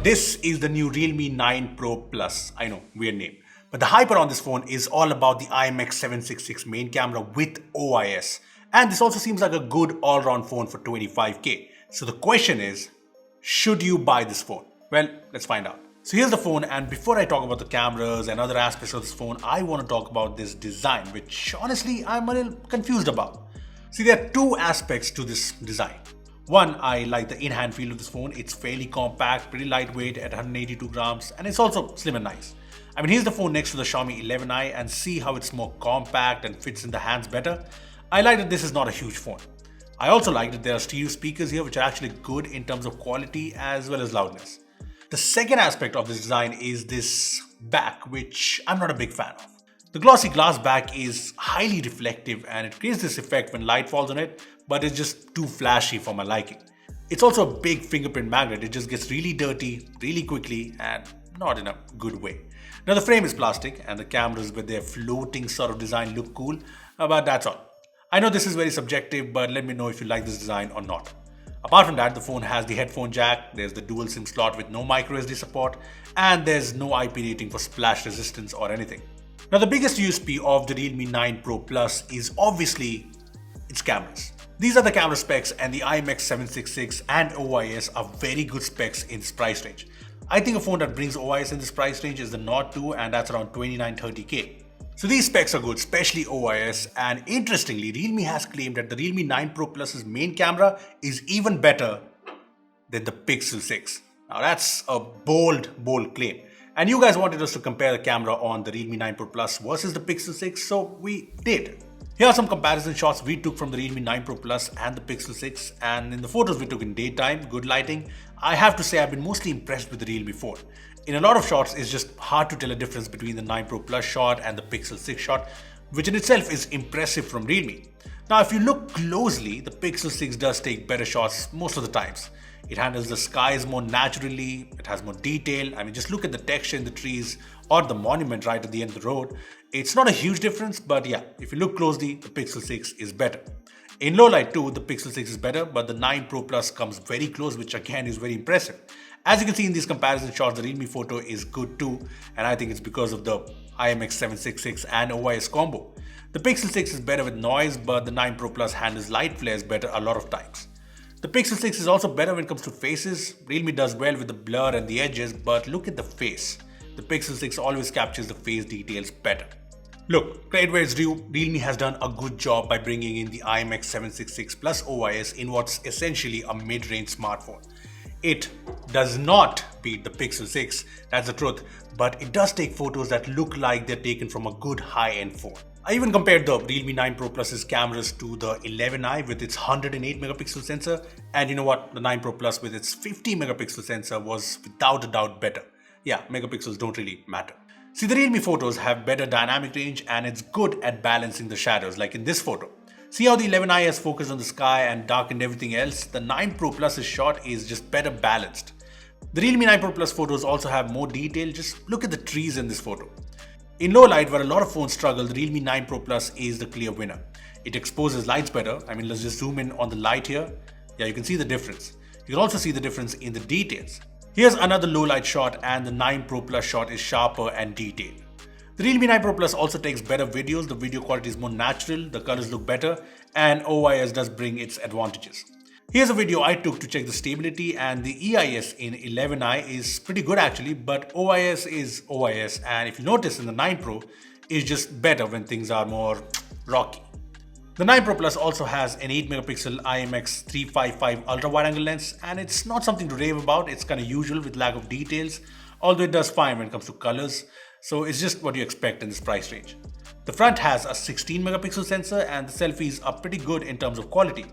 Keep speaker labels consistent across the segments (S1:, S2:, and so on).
S1: This is the new Realme 9 Pro Plus. I know, weird name. But the hype on this phone is all about the IMX766 main camera with OIS. And this also seems like a good all-round phone for 25k. So the question is, should you buy this phone? Well, let's find out. So here's the phone, and before I talk about the cameras and other aspects of this phone, I want to talk about this design, which honestly I'm a little confused about. See, there are two aspects to this design. One, I like the in-hand feel of this phone. It's fairly compact, pretty lightweight at 182 grams, and it's also slim and nice. I mean, here's the phone next to the Xiaomi 11i, and see how it's more compact and fits in the hands better. I like that this is not a huge phone. I also like that there are stereo speakers here, which are actually good in terms of quality as well as loudness. The second aspect of this design is this back, which I'm not a big fan of. The glossy glass back is highly reflective and it creates this effect when light falls on it, but it's just too flashy for my liking. It's also a big fingerprint magnet. It just gets really dirty really quickly and not in a good way. Now the frame is plastic and the cameras with their floating sort of design look cool, but that's all. I know this is very subjective, but let me know if you like this design or not. Apart from that, the phone has the headphone jack, there's the dual SIM slot with no microSD support, and there's no IP rating for splash resistance or anything. Now the biggest USP of the Realme 9 Pro Plus is obviously its cameras. These are the camera specs, and the IMX766 and OIS are very good specs in this price range. I think a phone that brings OIS in this price range is the Note 2, and that's around 29-30k. So these specs are good, especially OIS, and interestingly, Realme has claimed that the Realme 9 Pro Plus's main camera is even better than the Pixel 6. Now that's a bold claim. And you guys wanted us to compare the camera on the Realme 9 Pro Plus versus the Pixel 6, so we did. Here are some comparison shots we took from the Realme 9 Pro Plus and the Pixel 6, and in the photos we took in daytime, good lighting. I have to say I've been mostly impressed with the Realme phone. In a lot of shots, it's just hard to tell a difference between the 9 Pro Plus shot and the Pixel 6 shot, which in itself is impressive from Realme. Now, if you look closely, the Pixel 6 does take better shots most of the times. It handles the skies more naturally, it has more detail. I mean, just look at the texture in the trees or the monument right at the end of the road. It's not a huge difference, but yeah, if you look closely, the Pixel 6 is better. In low light too, the Pixel 6 is better, but the 9 Pro Plus comes very close, which again is very impressive. As you can see in these comparison shots, the Realme photo is good too, and I think it's because of the IMX766 and OIS combo. The Pixel 6 is better with noise, but the 9 Pro Plus handles light flares better a lot of times. The Pixel 6 is also better when it comes to faces. Realme does well with the blur and the edges, but look at the face. The Pixel 6 always captures the face details better. Look, credit where it's due, Realme has done a good job by bringing in the IMX766 plus OIS in what's essentially a mid-range smartphone. It does not beat the Pixel 6, that's the truth, but it does take photos that look like they're taken from a good high-end phone. I even compared the Realme 9 Pro Plus's cameras to the 11i with its 108 megapixel sensor, and you know what, the 9 Pro Plus with its 50 megapixel sensor was without a doubt better. Yeah, megapixels don't really matter. See, the Realme photos have better dynamic range and it's good at balancing the shadows, like in this photo. See how the 11i has focused on the sky and darkened everything else? The 9 Pro Plus's shot is just better balanced. The Realme 9 Pro Plus photos also have more detail. Just look at the trees in this photo. In low light, where a lot of phones struggle, the Realme 9 Pro Plus is the clear winner. It exposes lights better. I mean, let's just zoom in on the light here. Yeah, you can see the difference. You can also see the difference in the details. Here's another low light shot, and the 9 Pro Plus shot is sharper and detailed. The Realme 9 Pro Plus also takes better videos. The video quality is more natural, the colors look better, and OIS does bring its advantages. Here's a video I took to check the stability, and the EIS in 11i is pretty good actually, but OIS is OIS, and if you notice in the 9 Pro, it's just better when things are more rocky. The 9 Pro Plus also has an 8 megapixel IMX355 ultra wide angle lens, and it's not something to rave about. It's kind of usual with lack of details, although it does fine when it comes to colors, so it's just what you expect in this price range. The front has a 16 megapixel sensor, and the selfies are pretty good in terms of quality.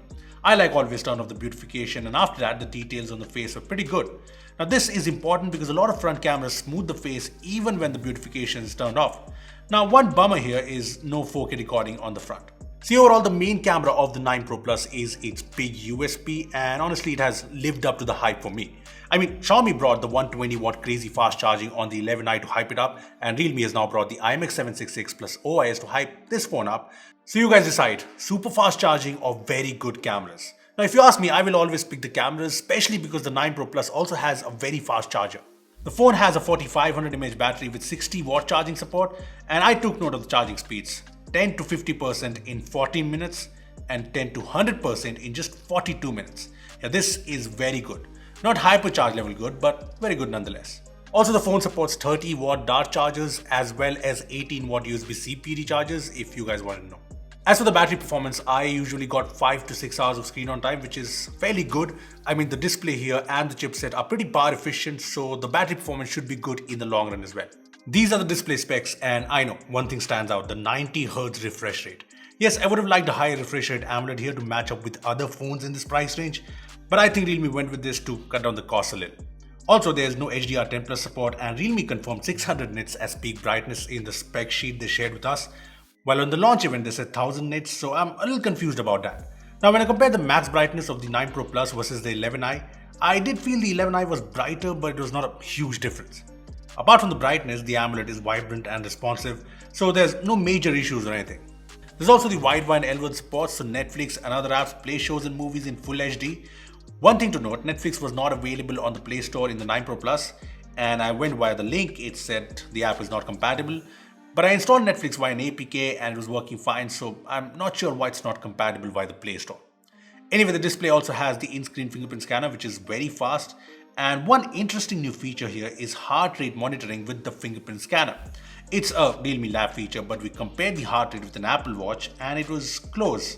S1: I like always turn off the beautification, and after that the details on the face are pretty good. Now this is important because a lot of front cameras smooth the face even when the beautification is turned off. Now one bummer here is no 4K recording on the front. See, overall the main camera of the 9 Pro Plus is its big USP, and honestly it has lived up to the hype for me. I mean, Xiaomi brought the 120 watt crazy fast charging on the 11i to hype it up, and Realme has now brought the IMX766 plus OIS to hype this phone up. So you guys decide, super fast charging or very good cameras. Now, if you ask me, I will always pick the cameras, especially because the 9 Pro Plus also has a very fast charger. The phone has a 4500 mAh battery with 60 watt charging support, and I took note of the charging speeds: 10 to 50% in 14 minutes and 10 to 100% in just 42 minutes. Yeah, this is very good. Not HyperCharge level good, but very good nonetheless. Also, the phone supports 30 watt dart chargers as well as 18 watt USB-C PD chargers if you guys want to know. As for the battery performance, I usually got 5 to 6 hours of screen on time, which is fairly good. I mean, the display here and the chipset are pretty power efficient, so the battery performance should be good in the long run as well. These are the display specs, and I know one thing stands out: the 90Hz refresh rate. Yes, I would have liked a higher refresh rate AMOLED here to match up with other phones in this price range, but I think Realme went with this to cut down the cost a little. Also, there's no HDR10 Plus support, and Realme confirmed 600 nits as peak brightness in the spec sheet they shared with us, while on the launch event they said 1000 nits, so I'm a little confused about that. Now, when I compare the max brightness of the 9 Pro Plus versus the 11i, I did feel the 11i was brighter, but it was not a huge difference. Apart from the brightness, the AMOLED is vibrant and responsive, so there's no major issues or anything. There's also the wideband L1 support, so Netflix and other apps play shows and movies in full HD. One thing to note: Netflix was not available on the Play Store in the 9 Pro Plus, and I went via the link. It said the app is not compatible. But I installed Netflix via an APK and it was working fine, so I'm not sure why it's not compatible via the Play Store. Anyway, the display also has the in-screen fingerprint scanner, which is very fast. And one interesting new feature here is heart rate monitoring with the fingerprint scanner. It's a Realme Lab feature, but we compared the heart rate with an Apple Watch and it was close.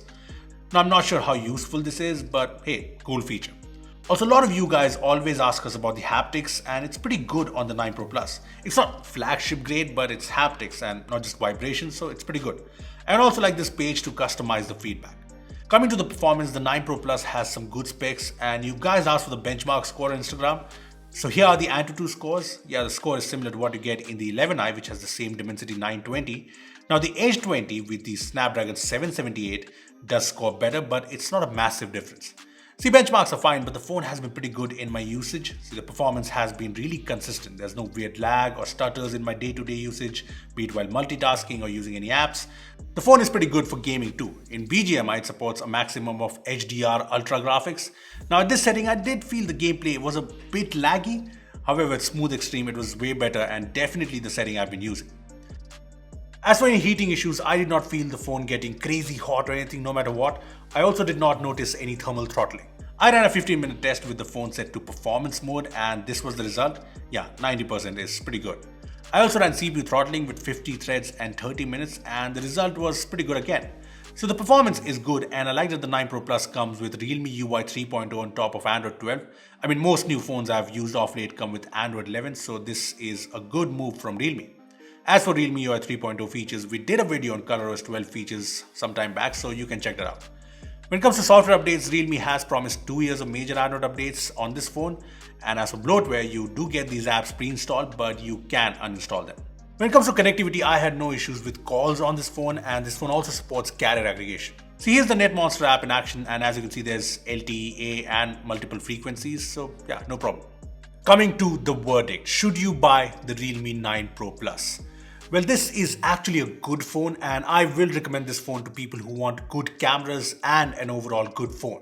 S1: Now, I'm not sure how useful this is, but hey, cool feature. Also, a lot of you guys always ask us about the haptics, and it's pretty good on the 9 Pro Plus. It's not flagship grade, but it's haptics and not just vibrations, so it's pretty good. I also like this page to customize the feedback. Coming to the performance, the 9 Pro Plus has some good specs, and you guys asked for the benchmark score on Instagram. So here are the Antutu scores. Yeah, the score is similar to what you get in the 11i, which has the same Dimensity 920. Now, the Edge 20 with the Snapdragon 778 does score better, but it's not a massive difference. See, benchmarks are fine, but the phone has been pretty good in my usage. See, the performance has been really consistent. There's no weird lag or stutters in my day-to-day usage, be it while multitasking or using any apps. The phone is pretty good for gaming too. In BGMI, it supports a maximum of HDR Ultra graphics. Now, at this setting, I did feel the gameplay was a bit laggy. However, at Smooth Extreme, it was way better and definitely the setting I've been using. As for any heating issues, I did not feel the phone getting crazy hot or anything no matter what. I also did not notice any thermal throttling. I ran a 15-minute test with the phone set to performance mode, and this was the result. Yeah, 90% is pretty good. I also ran CPU throttling with 50 threads and 30 minutes, and the result was pretty good again. So the performance is good, and I like that the 9 Pro Plus comes with Realme UI 3.0 on top of Android 12. I mean, most new phones I've used off late come with Android 11, so this is a good move from Realme. As for Realme UI 3.0 features, we did a video on ColorOS 12 features some time back, so you can check that out. When it comes to software updates, Realme has promised 2 years of major Android updates on this phone. And as for bloatware, you do get these apps pre-installed, but you can uninstall them. When it comes to connectivity, I had no issues with calls on this phone, and this phone also supports carrier aggregation. So here's the NetMonster app in action, and as you can see, there's LTE, A, and multiple frequencies, so yeah, no problem. Coming to the verdict, should you buy the Realme 9 Pro Plus? Well, this is actually a good phone, and I will recommend this phone to people who want good cameras and an overall good phone.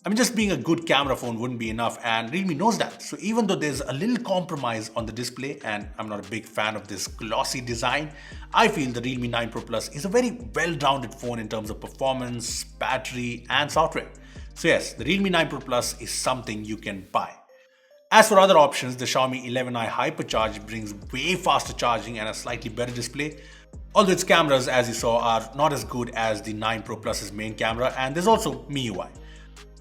S1: I mean, just being a good camera phone wouldn't be enough, and Realme knows that. So even though there's a little compromise on the display, and I'm not a big fan of this glossy design, I feel the Realme 9 Pro Plus is a very well-rounded phone in terms of performance, battery, and software. So yes, the Realme 9 Pro Plus is something you can buy. As for other options, the Xiaomi 11i HyperCharge brings way faster charging and a slightly better display. Although its cameras, as you saw, are not as good as the 9 Pro Plus's main camera, and there's also MIUI.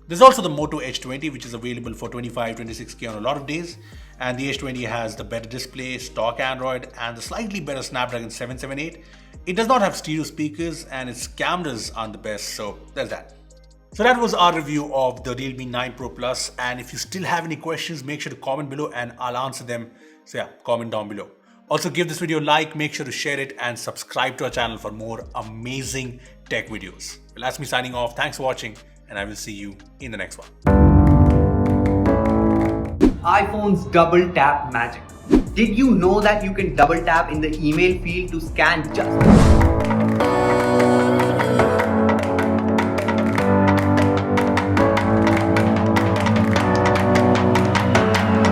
S1: There's also the Moto Edge 20, which is available for 25-26K on a lot of days, and the Edge 20 has the better display, stock Android, and the slightly better Snapdragon 778. It does not have stereo speakers, and its cameras aren't the best, so there's that. So that was our review of the Realme 9 Pro Plus, and if you still have any questions, make sure to comment below and I'll answer them. So yeah, comment down below. Also give this video a like, make sure to share it and subscribe to our channel for more amazing tech videos. Well, that's me signing off. Thanks for watching, and I will see you in the next one.
S2: iPhone's double tap magic. Did you know that you can double tap in the email field to scan just